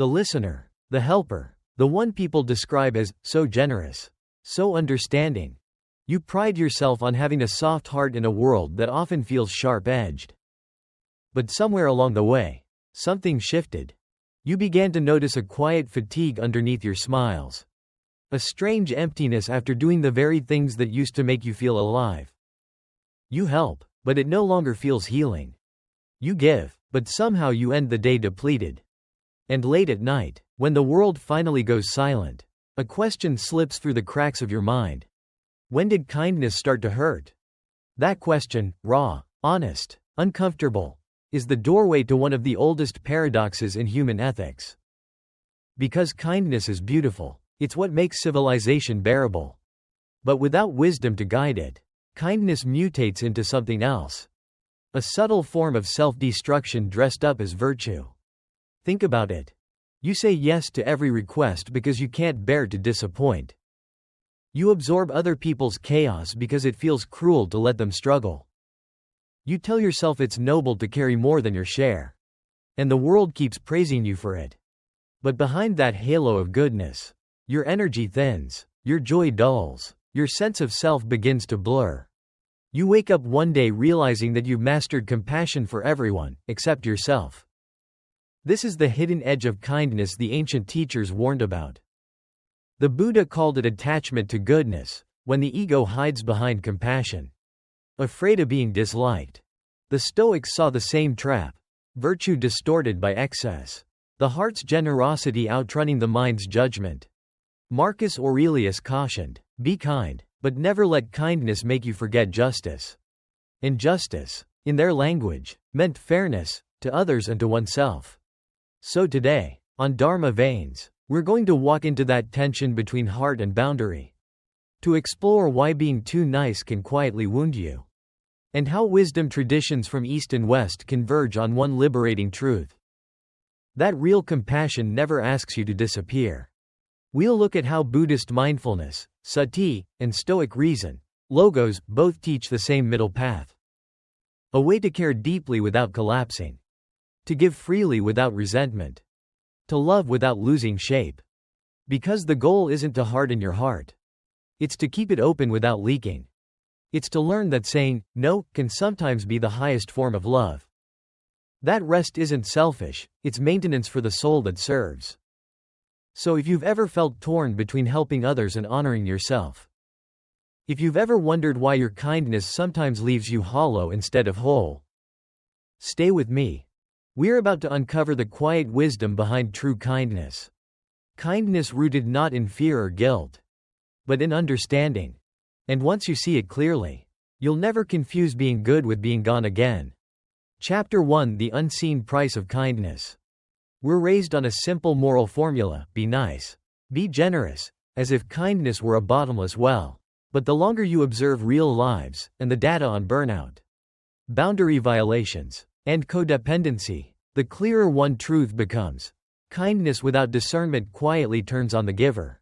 The listener, the helper, the one people describe as so generous, so understanding. You pride yourself on having a soft heart in a world that often feels sharp-edged. But somewhere along the way, something shifted. You began to notice a quiet fatigue underneath your smiles. A strange emptiness after doing the very things that used to make you feel alive. You help, but it no longer feels healing. You give, but somehow you end the day depleted. And late at night, when the world finally goes silent, a question slips through the cracks of your mind. When did kindness start to hurt? That question, raw, honest, uncomfortable, is the doorway to one of the oldest paradoxes in human ethics. Because kindness is beautiful, it's what makes civilization bearable. But without wisdom to guide it, kindness mutates into something else. A subtle form of self-destruction dressed up as virtue. Think about it. You say yes to every request because you can't bear to disappoint. You absorb other people's chaos because it feels cruel to let them struggle. You tell yourself it's noble to carry more than your share. And the world keeps praising you for it. But behind that halo of goodness, your energy thins, your joy dulls, your sense of self begins to blur. You wake up one day realizing that you've mastered compassion for everyone, except yourself. This is the hidden edge of kindness the ancient teachers warned about. The Buddha called it attachment to goodness, when the ego hides behind compassion. Afraid of being disliked. The Stoics saw the same trap. Virtue distorted by excess. The heart's generosity outrunning the mind's judgment. Marcus Aurelius cautioned, be kind, but never let kindness make you forget justice. And justice, in their language, meant fairness, to others and to oneself. So today, on Dharma Veins, we're going to walk into that tension between heart and boundary. To explore why being too nice can quietly wound you. And how wisdom traditions from East and West converge on one liberating truth. That real compassion never asks you to disappear. We'll look at how Buddhist mindfulness, sati, and Stoic reason, logos, both teach the same middle path. A way to care deeply without collapsing. To give freely without resentment. To love without losing shape. Because the goal isn't to harden your heart. It's to keep it open without leaking. It's to learn that saying no can sometimes be the highest form of love. That rest isn't selfish, it's maintenance for the soul that serves. So if you've ever felt torn between helping others and honoring yourself. If you've ever wondered why your kindness sometimes leaves you hollow instead of whole. Stay with me. We're about to uncover the quiet wisdom behind true kindness. Kindness rooted not in fear or guilt, but in understanding. And once you see it clearly, you'll never confuse being good with being gone again. Chapter 1: The Unseen Price of Kindness. We're raised on a simple moral formula: be nice, be generous, as if kindness were a bottomless well. But the longer you observe real lives, and the data on burnout, boundary violations, and codependency, the clearer one truth becomes. Kindness without discernment quietly turns on the giver.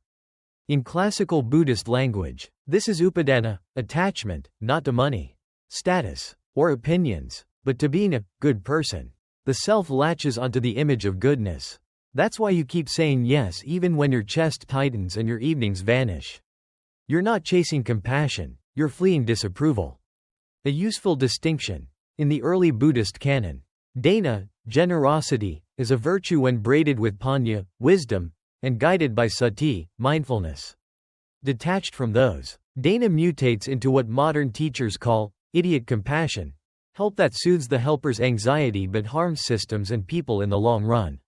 In classical Buddhist language, this is upadana, attachment, not to money, status, or opinions, but to being a good person. The self latches onto the image of goodness. That's why you keep saying yes even when your chest tightens and your evenings vanish. You're not chasing compassion, you're fleeing disapproval. A useful distinction. In the early Buddhist canon, dana, generosity, is a virtue when braided with panya, wisdom, and guided by sati, mindfulness. Detached from those, dana mutates into what modern teachers call idiot compassion, help that soothes the helper's anxiety but harms systems and people in the long run.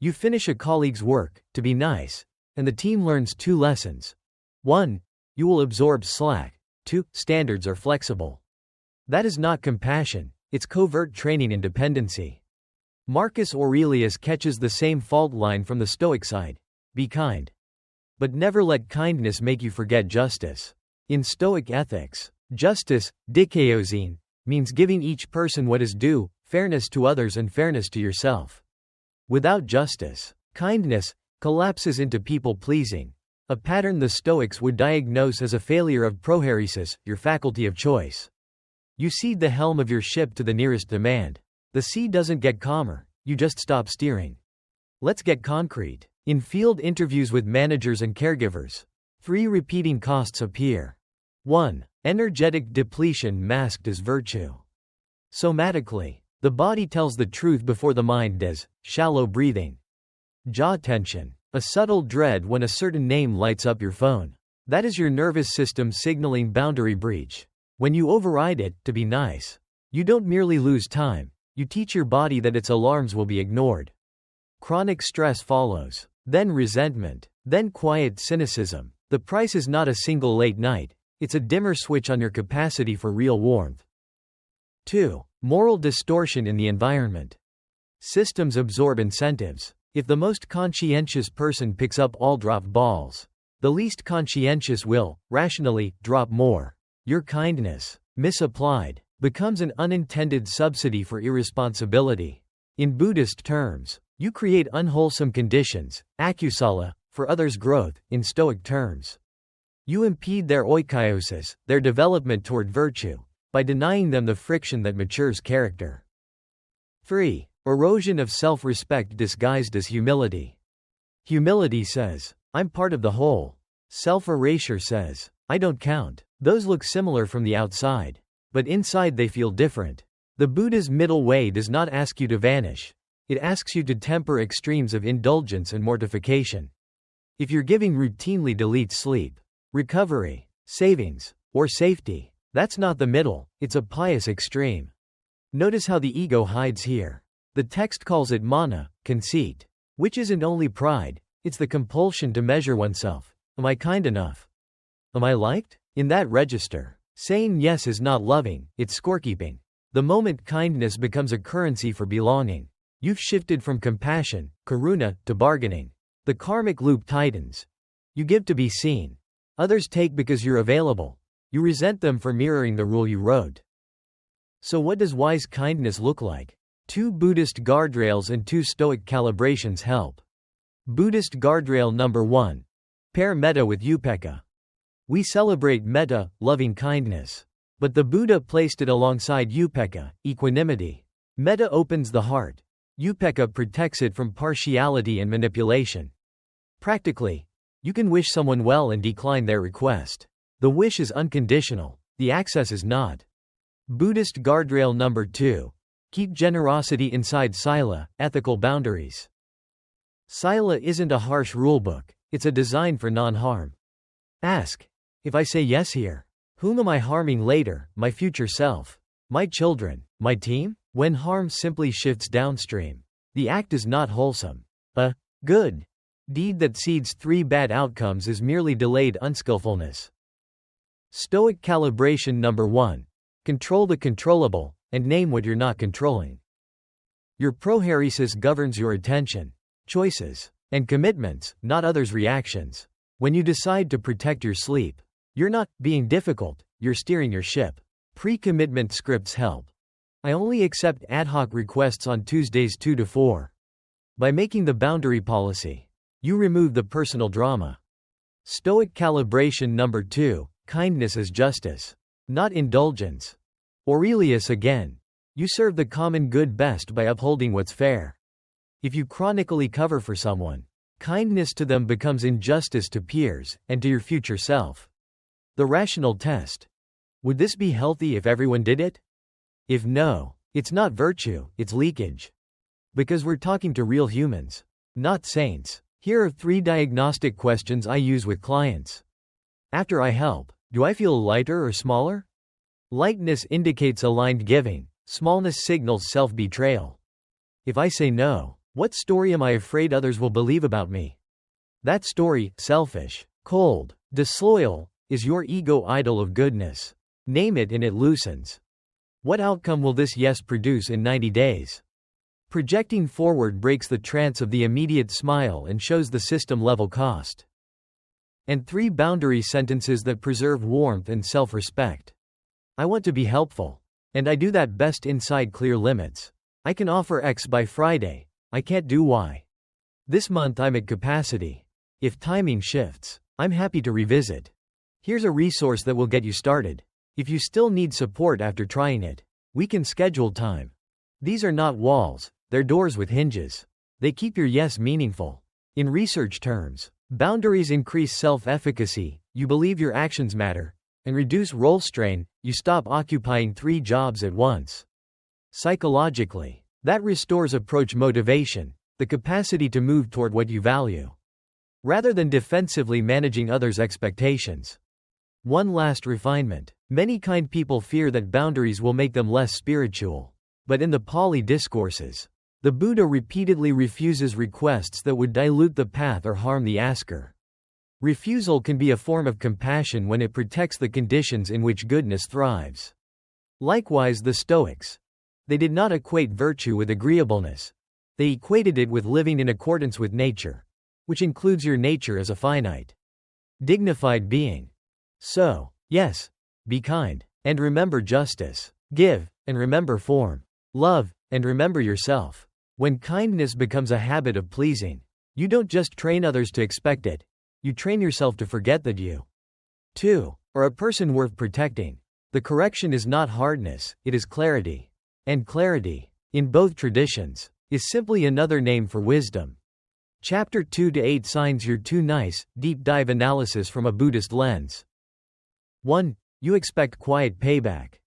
You finish a colleague's work, to be nice, and the team learns 2 lessons. 1. You will absorb slack. 2. Standards are flexible. That is not compassion, it's covert training in dependency. Marcus Aurelius catches the same fault line from the Stoic side: be kind. But never let kindness make you forget justice. In Stoic ethics, justice, dikaiosine, means giving each person what is due, fairness to others and fairness to yourself. Without justice, kindness collapses into people-pleasing, a pattern the Stoics would diagnose as a failure of prohairesis, your faculty of choice. You cede the helm of your ship to the nearest demand. The sea doesn't get calmer, you just stop steering. Let's get concrete. In field interviews with managers and caregivers, 3 repeating costs appear. 1. Energetic depletion masked as virtue. Somatically, the body tells the truth before the mind does. Shallow breathing. Jaw tension. A subtle dread when a certain name lights up your phone. That is your nervous system signaling boundary breach. When you override it, to be nice, you don't merely lose time, you teach your body that its alarms will be ignored. Chronic stress follows. Then resentment. Then quiet cynicism. The price is not a single late night, it's a dimmer switch on your capacity for real warmth. 2. Moral distortion in the environment. Systems absorb incentives. If the most conscientious person picks up all drop balls, the least conscientious will, rationally, drop more. Your kindness, misapplied, becomes an unintended subsidy for irresponsibility. In Buddhist terms, you create unwholesome conditions, akusala, for others' growth. In Stoic terms, you impede their oikiosis, their development toward virtue, by denying them the friction that matures character. 3. Erosion of self-respect disguised as humility. Humility says, I'm part of the whole. Self-erasure says, I don't count. Those look similar from the outside, but inside they feel different. The Buddha's middle way does not ask you to vanish. It asks you to temper extremes of indulgence and mortification. If you're giving routinely delete sleep, recovery, savings, or safety, that's not the middle, it's a pious extreme. Notice how the ego hides here. The text calls it mana, conceit, which isn't only pride, it's the compulsion to measure oneself. Am I kind enough? Am I liked? In that register, saying yes is not loving, it's scorekeeping. The moment kindness becomes a currency for belonging, you've shifted from compassion, karuna, to bargaining. The karmic loop tightens. You give to be seen. Others take because you're available. You resent them for mirroring the rule you wrote. So what does wise kindness look like? 2 Buddhist guardrails and 2 Stoic calibrations help. Buddhist guardrail number 1. Pair metta with upekkha. We celebrate metta, loving kindness. But the Buddha placed it alongside upekkha, equanimity. Metta opens the heart. Upekkha protects it from partiality and manipulation. Practically, you can wish someone well and decline their request. The wish is unconditional, the access is not. Buddhist guardrail number 2. Keep generosity inside sila, ethical boundaries. Sila isn't a harsh rulebook, it's a design for non-harm. Ask, if I say yes here, whom am I harming later, my future self, my children, my team? When harm simply shifts downstream, the act is not wholesome. A good deed that seeds 3 bad outcomes is merely delayed unskillfulness. Stoic calibration number 1. Control the controllable, and name what you're not controlling. Your prohairesis governs your attention, choices, and commitments, not others' reactions. When you decide to protect your sleep, you're not being difficult, you're steering your ship. Pre-commitment scripts help. I only accept ad hoc requests on Tuesdays 2 to 4. By making the boundary policy, you remove the personal drama. Stoic calibration number 2. Kindness as justice, not indulgence. Aurelius again. You serve the common good best by upholding what's fair. If you chronically cover for someone, kindness to them becomes injustice to peers, and to your future self. The rational test. Would this be healthy if everyone did it? If no, it's not virtue, it's leakage. Because we're talking to real humans, not saints. Here are 3 diagnostic questions I use with clients. After I help, do I feel lighter or smaller? Lightness indicates aligned giving, smallness signals self-betrayal. If I say no, what story am I afraid others will believe about me? That story, selfish, cold, disloyal, is your ego idol of goodness. Name it and it loosens. What outcome will this yes produce in 90 days? Projecting forward breaks the trance of the immediate smile and shows the system-level cost. And 3 boundary sentences that preserve warmth and self-respect. I want to be helpful. And I do that best inside clear limits. I can offer X by Friday. I can't do Y. This month I'm at capacity. If timing shifts, I'm happy to revisit. Here's a resource that will get you started. If you still need support after trying it, we can schedule time. These are not walls, they're doors with hinges. They keep your yes meaningful. In research terms, boundaries increase self-efficacy, you believe your actions matter, and reduce role strain, you stop occupying 3 jobs at once. Psychologically, that restores approach motivation, the capacity to move toward what you value, rather than defensively managing others' expectations. One last refinement. Many kind people fear that boundaries will make them less spiritual. But in the Pali discourses, the Buddha repeatedly refuses requests that would dilute the path or harm the asker. Refusal can be a form of compassion when it protects the conditions in which goodness thrives. Likewise, the Stoics. They did not equate virtue with agreeableness. They equated it with living in accordance with nature, which includes your nature as a finite, dignified being. So, yes, be kind, and remember justice. Give, and remember form. Love, and remember yourself. When kindness becomes a habit of pleasing, you don't just train others to expect it, you train yourself to forget that you, too, are a person worth protecting. The correction is not hardness, it is clarity. And clarity, in both traditions, is simply another name for wisdom. Chapter 2-8 Signs You're Too Nice, Deep Dive Analysis from a Buddhist Lens. 1. You expect quiet payback.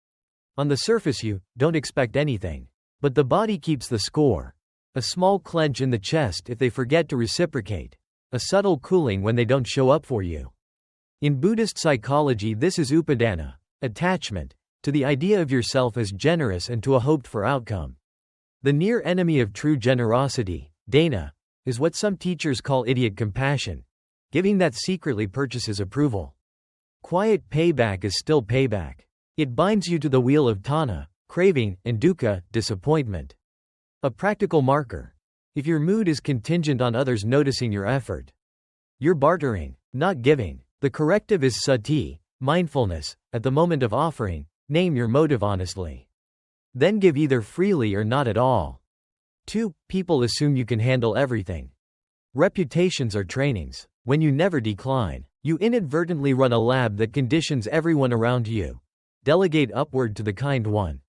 On the surface you don't expect anything. But the body keeps the score. A small clench in the chest if they forget to reciprocate. A subtle cooling when they don't show up for you. In Buddhist psychology this is upadana, attachment, to the idea of yourself as generous and to a hoped-for outcome. The near enemy of true generosity, dana, is what some teachers call idiot compassion, giving that secretly purchases approval. Quiet payback is still payback. It binds you to the wheel of tanha, craving, and dukkha, disappointment. A practical marker. If your mood is contingent on others noticing your effort, you're bartering, not giving. The corrective is sati, mindfulness. At the moment of offering, name your motive honestly. Then give either freely or not at all. 2. People assume you can handle everything. Reputations are trainings. When you never decline, you inadvertently run a lab that conditions everyone around you. Delegate upward to the kind one.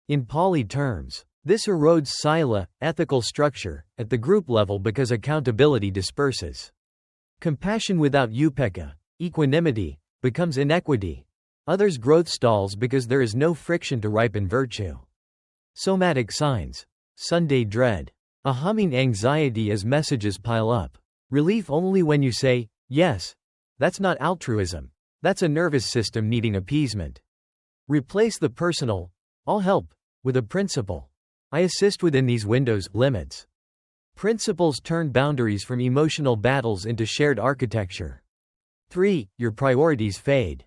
In Pali terms, this erodes sila, ethical structure, at the group level because accountability disperses. Compassion without upekkha, equanimity, becomes inequity. Others' growth stalls because there is no friction to ripen virtue. Somatic signs. Sunday dread. A humming anxiety as messages pile up. Relief only when you say, yes. That's not altruism. That's a nervous system needing appeasement. Replace the personal, I'll help, with a principle. I assist within these windows, limits. Principles turn boundaries from emotional battles into shared architecture. 3. Your priorities fade.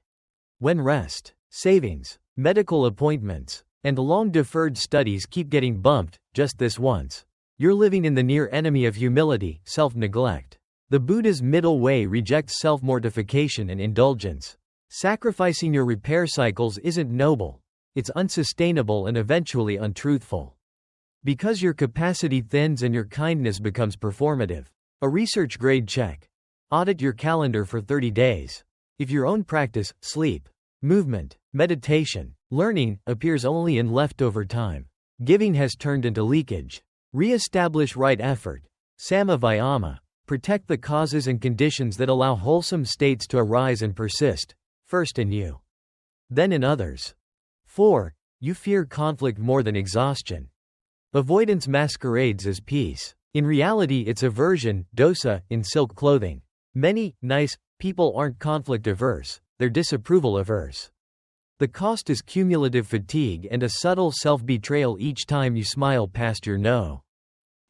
When rest, savings, medical appointments, and long-deferred studies keep getting bumped, just this once, you're living in the near enemy of humility, self-neglect. The Buddha's middle way rejects self-mortification and indulgence. Sacrificing your repair cycles isn't noble. It's unsustainable and eventually untruthful. Because your capacity thins and your kindness becomes performative. A research grade check. Audit your calendar for 30 days. If your own practice, sleep, movement, meditation, learning, appears only in leftover time, giving has turned into leakage. Re-establish right effort. Samma vayama. Protect the causes and conditions that allow wholesome states to arise and persist, first in you, then in others. 4. You fear conflict more than exhaustion. Avoidance masquerades as peace. In reality it's aversion, dosa, in silk clothing. Many nice people aren't conflict averse, they're disapproval averse. The cost is cumulative fatigue and a subtle self-betrayal each time you smile past your no.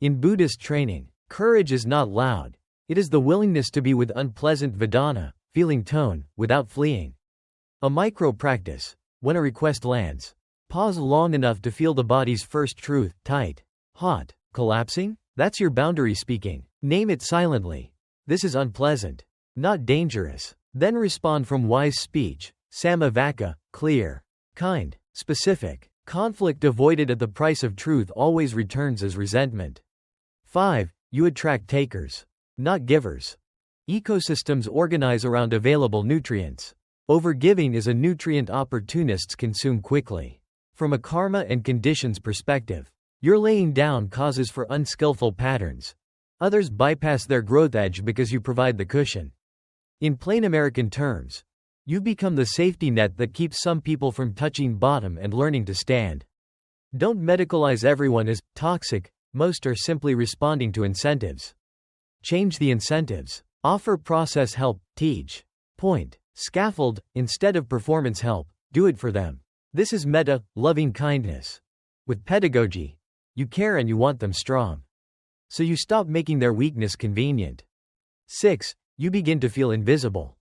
In Buddhist training, courage is not loud. It is the willingness to be with unpleasant vedana, feeling tone, without fleeing. A micro-practice. When a request lands, pause long enough to feel the body's first truth, tight, hot, collapsing. That's your boundary speaking. Name it silently. This is unpleasant, not dangerous. Then respond from wise speech, samavaka, clear, kind, specific. Conflict avoided at the price of truth always returns as resentment. 5. You attract takers, not givers. Ecosystems organize around available nutrients. Overgiving is a nutrient opportunists consume quickly. From a karma and conditions perspective, Your laying down causes for unskillful patterns. Others bypass their growth edge because you provide the cushion. In plain American terms, you become the safety net that keeps some people from touching bottom and learning to stand. Don't medicalize everyone as toxic, most are simply responding to incentives. Change the incentives. Offer process help, teach. Point. Scaffold, instead of performance help, do it for them. This is metta, loving kindness. With pedagogy, you care and you want them strong. So you stop making their weakness convenient. 6. You begin to feel invisible.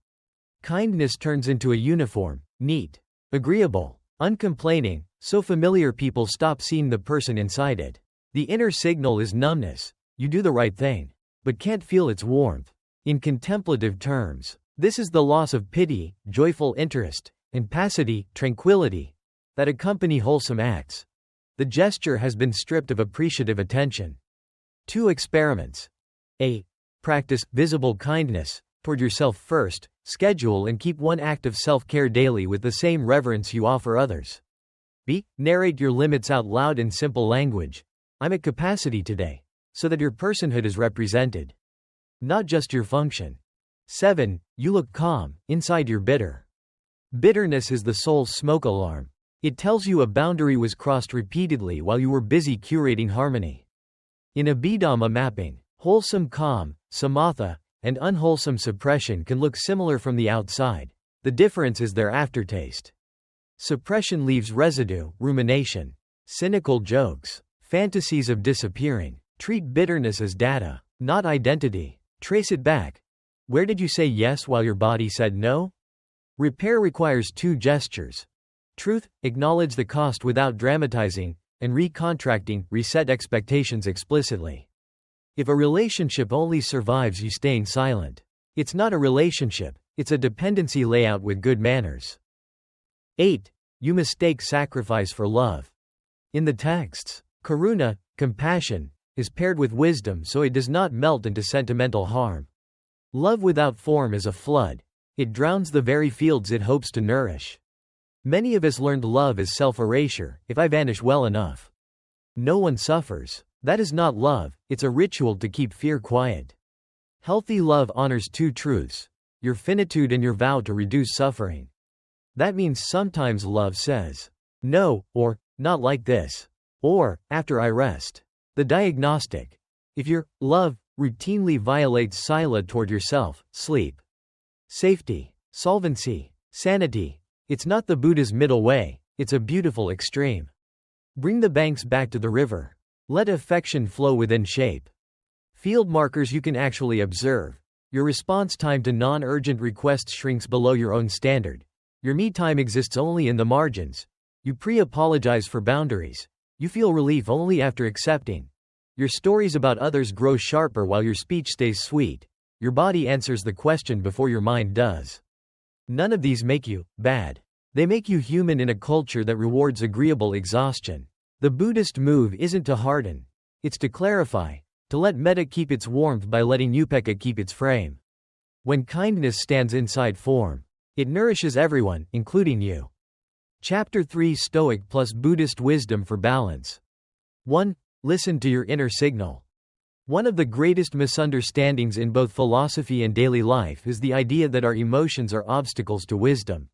Kindness turns into a uniform, neat, agreeable, uncomplaining, so familiar people stop seeing the person inside it. The inner signal is numbness. You do the right thing, but can't feel its warmth. In contemplative terms, this is the loss of pity, joyful interest, impassivity, tranquility, that accompany wholesome acts. The gesture has been stripped of appreciative attention. 2 experiments. A. Practice visible kindness toward yourself first. Schedule and keep one act of self-care daily with the same reverence you offer others. B. Narrate your limits out loud in simple language. I'm at capacity today, so that your personhood is represented, not just your function. 7. You look calm, inside you're bitter. Bitterness is the soul's smoke alarm. It tells you a boundary was crossed repeatedly while you were busy curating harmony. In Abhidhamma mapping, wholesome calm, samatha, and unwholesome suppression can look similar from the outside. The difference is their aftertaste. Suppression leaves residue, rumination, cynical jokes, fantasies of disappearing. Treat bitterness as data, not identity. Trace it back. Where did you say yes while your body said no? Repair requires 2 gestures. Truth, acknowledge the cost without dramatizing, and recontracting, reset expectations explicitly. If a relationship only survives you staying silent, it's not a relationship, it's a dependency layout with good manners. 8. You mistake sacrifice for love. In the texts, karuna, compassion, is paired with wisdom so it does not melt into sentimental harm. Love without form is a flood. It drowns the very fields it hopes to nourish. Many of us learned love as self-erasure, if I vanish well enough. No one suffers. That is not love, it's a ritual to keep fear quiet. Healthy love honors 2 truths: your finitude and your vow to reduce suffering. That means sometimes love says, no, or, not like this, or, after I rest. The diagnostic. If your love routinely violates sila toward yourself, sleep, safety, solvency, sanity, it's not the Buddha's middle way, it's a beautiful extreme. Bring the banks back to the river. Let affection flow within shape. Field markers you can actually observe. Your response time to non-urgent requests shrinks below your own standard. Your me time exists only in the margins. You pre-apologize for boundaries. You feel relief only after accepting. Your stories about others grow sharper while your speech stays sweet. Your body answers the question before your mind does. None of these make you bad. They make you human in a culture that rewards agreeable exhaustion. The Buddhist move isn't to harden. It's to clarify, to let metta keep its warmth by letting upekkha keep its frame. When kindness stands inside form, it nourishes everyone, including you. Chapter 3 Stoic plus Buddhist wisdom for balance. 1. Listen to your inner signal. One of the greatest misunderstandings in both philosophy and daily life is the idea that our emotions are obstacles to wisdom.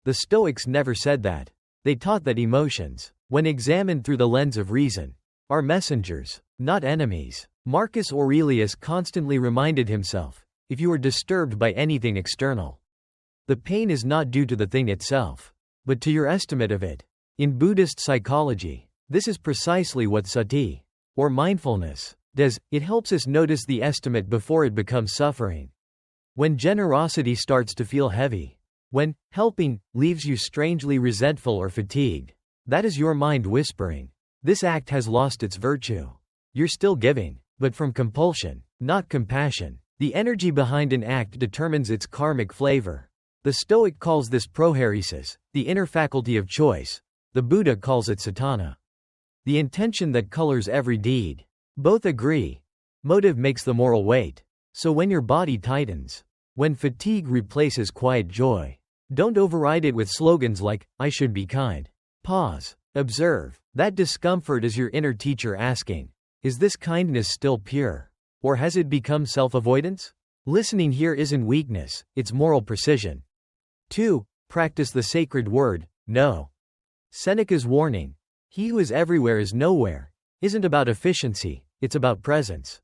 The Stoics never said that. They taught that emotions, when examined through the lens of reason, are messengers, not enemies. Marcus Aurelius constantly reminded himself, if you are disturbed by anything external, the pain is not due to the thing itself, but to your estimate of it. In Buddhist psychology, this is precisely what sati, or mindfulness, does. It helps us notice the estimate before it becomes suffering. When generosity starts to feel heavy, when helping leaves you strangely resentful or fatigued, that is your mind whispering, this act has lost its virtue. You're still giving, but from compulsion, not compassion. The energy behind an act determines its karmic flavor. The Stoic calls this prohairesis, the inner faculty of choice. The Buddha calls it satana, the intention that colors every deed. Both agree. Motive makes the moral weight. So when your body tightens, when fatigue replaces quiet joy, don't override it with slogans like, I should be kind. Pause. Observe. That discomfort is your inner teacher asking, is this kindness still pure? Or has it become self-avoidance? Listening here isn't weakness, it's moral precision. 2. Practice the sacred word, no. Seneca's warning, he who is everywhere is nowhere, isn't about efficiency, it's about presence.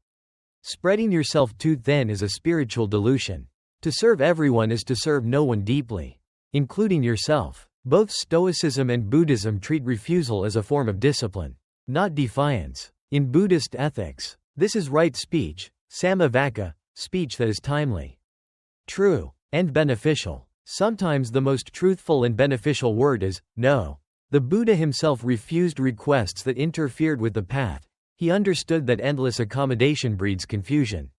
Spreading yourself too thin is a spiritual dilution. To serve everyone is to serve no one deeply, including yourself. Both Stoicism and Buddhism treat refusal as a form of discipline, not defiance. In Buddhist ethics, this is right speech, samavaka, speech that is timely, true, and beneficial. Sometimes the most truthful and beneficial word is no. The Buddha himself refused requests that interfered with the path. He understood that endless accommodation breeds confusion,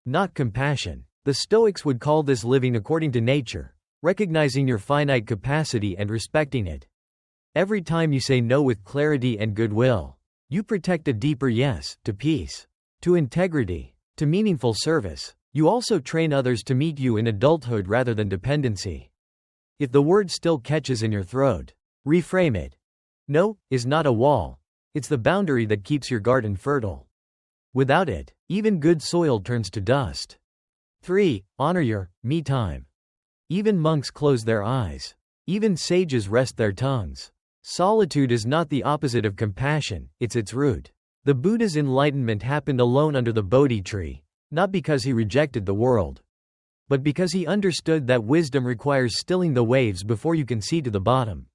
not compassion. The Stoics would call this living according to nature, recognizing your finite capacity and respecting it. Every time you say no with clarity and goodwill, you protect a deeper yes, to peace, to integrity, to meaningful service. You also train others to meet you in adulthood rather than dependency. If the word still catches in your throat, reframe it. No is not a wall. It's the boundary that keeps your garden fertile. Without it, even good soil turns to dust. 3. Honor your me time. Even monks close their eyes. Even sages rest their tongues. Solitude is not the opposite of compassion, it's its root. The Buddha's enlightenment happened alone under the Bodhi tree, not because he rejected the world, but because he understood that wisdom requires stilling the waves before you can see to the bottom.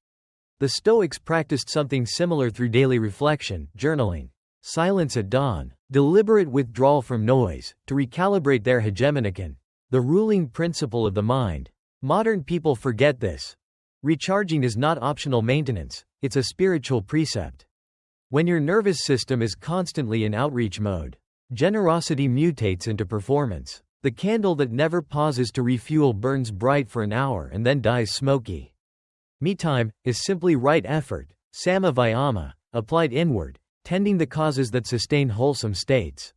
The Stoics practiced something similar through daily reflection, journaling, silence at dawn, deliberate withdrawal from noise, to recalibrate their hegemonikon, the ruling principle of the mind. Modern people forget this. Recharging is not optional maintenance, it's a spiritual precept. When your nervous system is constantly in outreach mode, generosity mutates into performance. The candle that never pauses to refuel burns bright for an hour and then dies smoky. Me time is simply right effort, samavayama, applied inward, tending the causes that sustain wholesome states.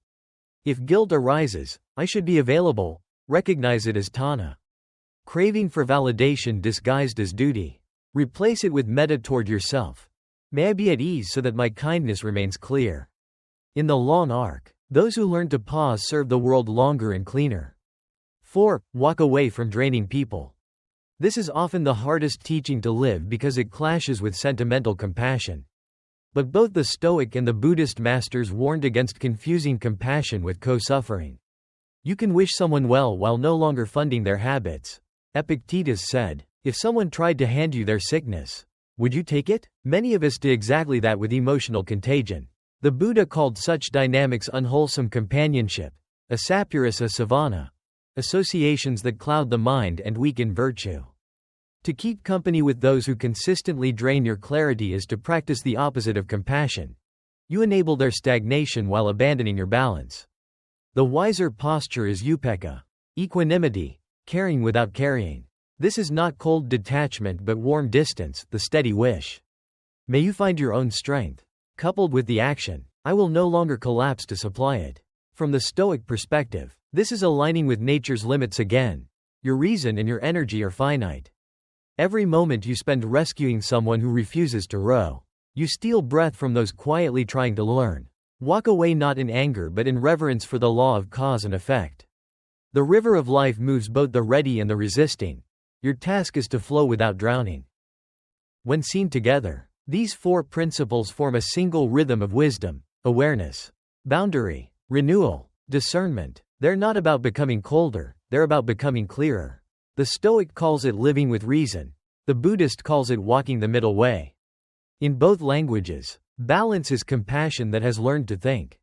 If guilt arises, I should be available, recognize it as tana. Craving for validation disguised as duty, replace it with metta toward yourself. May I be at ease so that my kindness remains clear. In the long arc, those who learn to pause serve the world longer and cleaner. 4. Walk away from draining people. This is often the hardest teaching to live because it clashes with sentimental compassion. But both the Stoic and the Buddhist masters warned against confusing compassion with co-suffering. You can wish someone well while no longer funding their habits. Epictetus said, if someone tried to hand you their sickness, would you take it? Many of us do exactly that with emotional contagion. The Buddha called such dynamics unwholesome companionship, a sapurus a savana, associations that cloud the mind and weaken virtue. To keep company with those who consistently drain your clarity is to practice the opposite of compassion. You enable their stagnation while abandoning your balance. The wiser posture is upekkha, equanimity, caring without carrying. This is not cold detachment but warm distance, the steady wish. May you find your own strength, coupled with the action, I will no longer collapse to supply it. From the Stoic perspective, this is aligning with nature's limits again. Your reason and your energy are finite. Every moment you spend rescuing someone who refuses to row. You steal breath from those quietly trying to learn. Walk away not in anger but in reverence for the law of cause and effect. The river of life moves both the ready and the resisting. Your task is to flow without drowning. When seen together, these 4 principles form a single rhythm of wisdom, awareness, boundary, renewal, discernment. They're not about becoming colder, they're about becoming clearer. The Stoic calls it living with reason. The Buddhist calls it walking the middle way. In both languages, balance is compassion that has learned to think.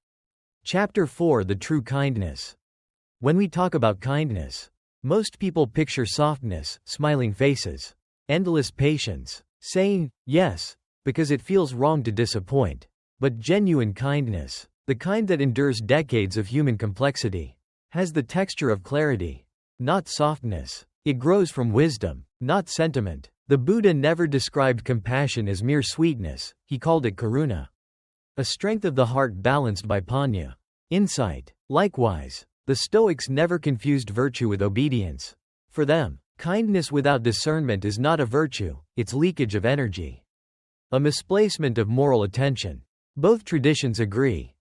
Chapter 4: The True Kindness. When we talk about kindness, most people picture softness, smiling faces, endless patience, saying yes, because it feels wrong to disappoint. But genuine kindness, the kind that endures decades of human complexity, has the texture of clarity, not softness. It grows from wisdom, not sentiment. The Buddha never described compassion as mere sweetness, he called it karuna, a strength of the heart balanced by panya, insight. Likewise, the Stoics never confused virtue with obedience. For them, kindness without discernment is not a virtue, it's leakage of energy. a misplacement of moral attention. Both traditions agree.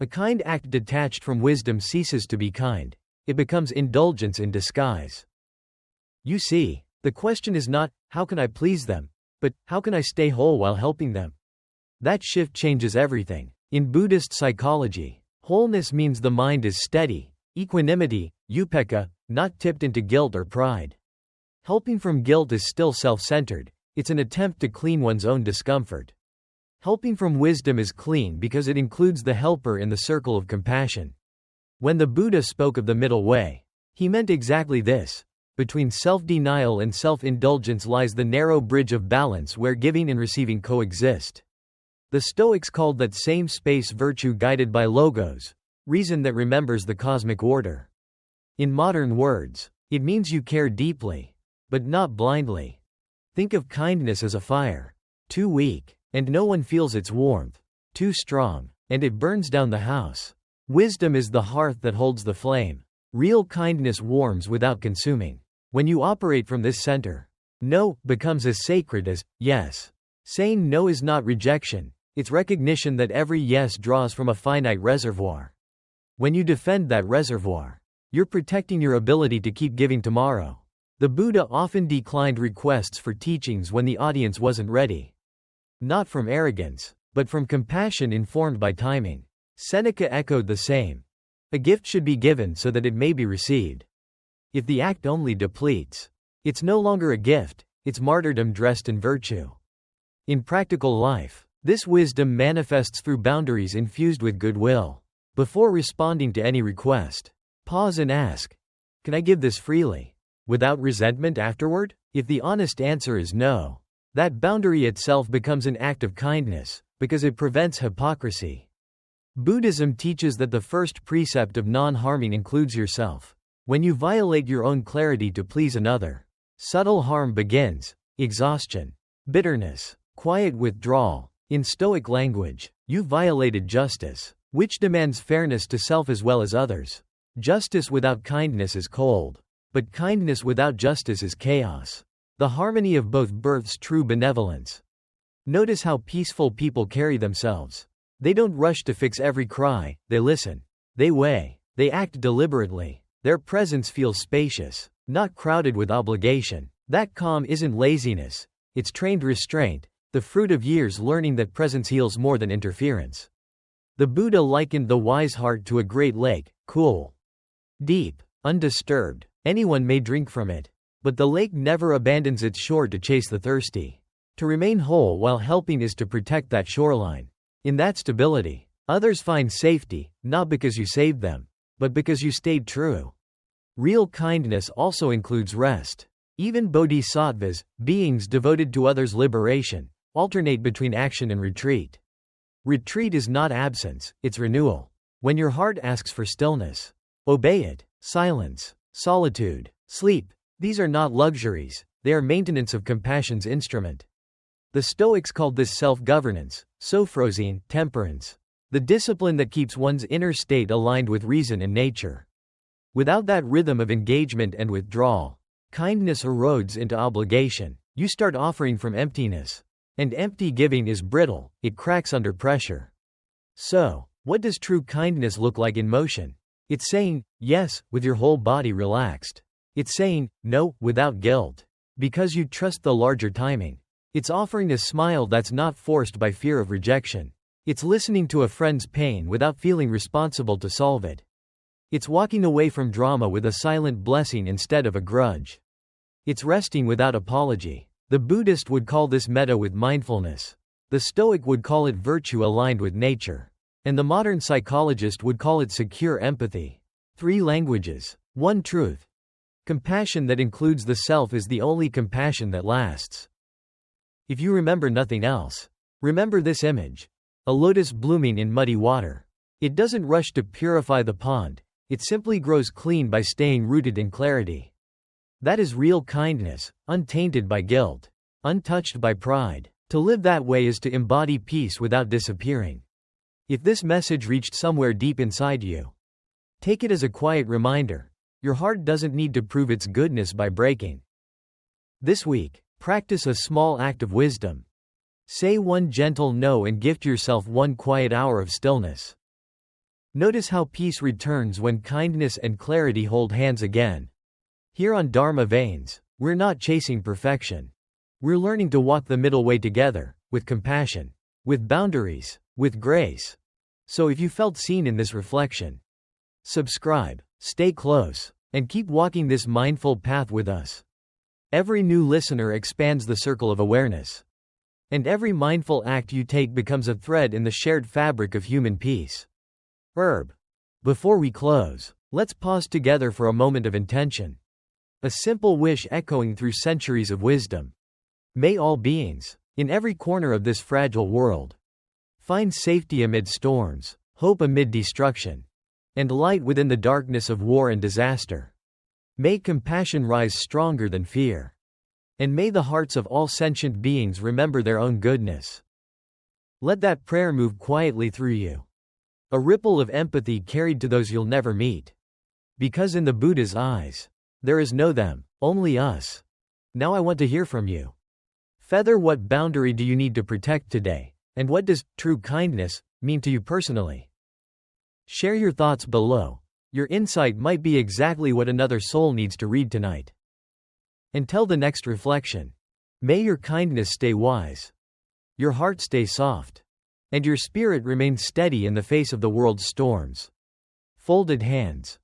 A kind act detached from wisdom ceases to be kind. It becomes indulgence in disguise. You see, the question is not, how can I please them? But, how can I stay whole while helping them? That shift changes everything. In Buddhist psychology, wholeness means the mind is steady, equanimity, upekkha, not tipped into guilt or pride. Helping from guilt is still self-centered. It's an attempt to clean one's own discomfort. Helping from wisdom is clean because it includes the helper in the circle of compassion. When the Buddha spoke of the middle way, he meant exactly this. Between self-denial and self-indulgence lies the narrow bridge of balance where giving and receiving coexist. The Stoics called that same space virtue guided by logos, reason that remembers the cosmic order. In modern words, it means you care deeply, but not blindly. Think of kindness as a fire. Too weak, and no one feels its warmth. Too strong, and it burns down the house. Wisdom is the hearth that holds the flame. Real kindness warms without consuming. When you operate from this center, no becomes as sacred as yes. Saying no is not rejection, it's recognition that every yes draws from a finite reservoir. When you defend that reservoir, you're protecting your ability to keep giving tomorrow. The Buddha often declined requests for teachings when the audience wasn't ready. Not from arrogance, but from compassion informed by timing. Seneca echoed the same. A gift should be given so that it may be received. If the act only depletes, it's no longer a gift, it's martyrdom dressed in virtue. In practical life, this wisdom manifests through boundaries infused with goodwill. Before responding to any request, pause and ask, can I give this freely? Without resentment afterward? If the honest answer is no, that boundary itself becomes an act of kindness, because it prevents hypocrisy. Buddhism teaches that the first precept of non-harming includes yourself. When you violate your own clarity to please another, subtle harm begins: exhaustion, bitterness, quiet withdrawal. In Stoic language, you violated justice, which demands fairness to self as well as others. Justice without kindness is cold, but kindness without justice is chaos. The harmony of both births true benevolence. Notice how peaceful people carry themselves. They don't rush to fix every cry, they listen. They weigh. They act deliberately. Their presence feels spacious, not crowded with obligation. That calm isn't laziness, it's trained restraint, the fruit of years learning that presence heals more than interference. The Buddha likened the wise heart to a great lake, cool, deep, undisturbed. Anyone may drink from it. But the lake never abandons its shore to chase the thirsty. To remain whole while helping is to protect that shoreline. In that stability, others find safety, not because you saved them, but because you stayed true. Real kindness also includes rest. Even bodhisattvas, beings devoted to others' liberation, alternate between action and retreat. Retreat is not absence, it's renewal. When your heart asks for stillness, obey it. Silence, solitude, sleep. These are not luxuries, they are maintenance of compassion's instrument. The Stoics called this self-governance, sophrosyne, temperance, the discipline that keeps one's inner state aligned with reason and nature. Without that rhythm of engagement and withdrawal, kindness erodes into obligation. You start offering from emptiness. And empty giving is brittle, it cracks under pressure. So, what does true kindness look like in motion? It's saying yes, with your whole body relaxed. It's saying no, without guilt, because you trust the larger timing. It's offering a smile that's not forced by fear of rejection. It's listening to a friend's pain without feeling responsible to solve it. It's walking away from drama with a silent blessing instead of a grudge. It's resting without apology. The Buddhist would call this metta with mindfulness. The Stoic would call it virtue aligned with nature. And the modern psychologist would call it secure empathy. 3 languages, 1 truth. Compassion that includes the self is the only compassion that lasts. If you remember nothing else, remember this image. A lotus blooming in muddy water. It doesn't rush to purify the pond, it simply grows clean by staying rooted in clarity. That is real kindness, untainted by guilt, untouched by pride. To live that way is to embody peace without disappearing. If this message reached somewhere deep inside you, take it as a quiet reminder. Your heart doesn't need to prove its goodness by breaking. This week, practice a small act of wisdom. Say one gentle no and gift yourself one quiet hour of stillness. Notice how peace returns when kindness and clarity hold hands again. Here on Dharma Veins, we're not chasing perfection. We're learning to walk the middle way together, with compassion, with boundaries, with grace. So if you felt seen in this reflection, subscribe, stay close, and keep walking this mindful path with us. Every new listener expands the circle of awareness. And every mindful act you take becomes a thread in the shared fabric of human peace. Before we close, let's pause together for a moment of intention. A simple wish echoing through centuries of wisdom. May all beings, in every corner of this fragile world, find safety amid storms, hope amid destruction, and light within the darkness of war and disaster. May compassion rise stronger than fear. And may the hearts of all sentient beings remember their own goodness. Let that prayer move quietly through you. A ripple of empathy carried to those you'll never meet. Because in the Buddha's eyes, there is no them, only us. Now I want to hear from you. What boundary do you need to protect today? And what does true kindness mean to you personally? Share your thoughts below. Your insight might be exactly what another soul needs to read tonight. Until the next reflection, may your kindness stay wise, your heart stay soft, and your spirit remain steady in the face of the world's storms. Folded hands.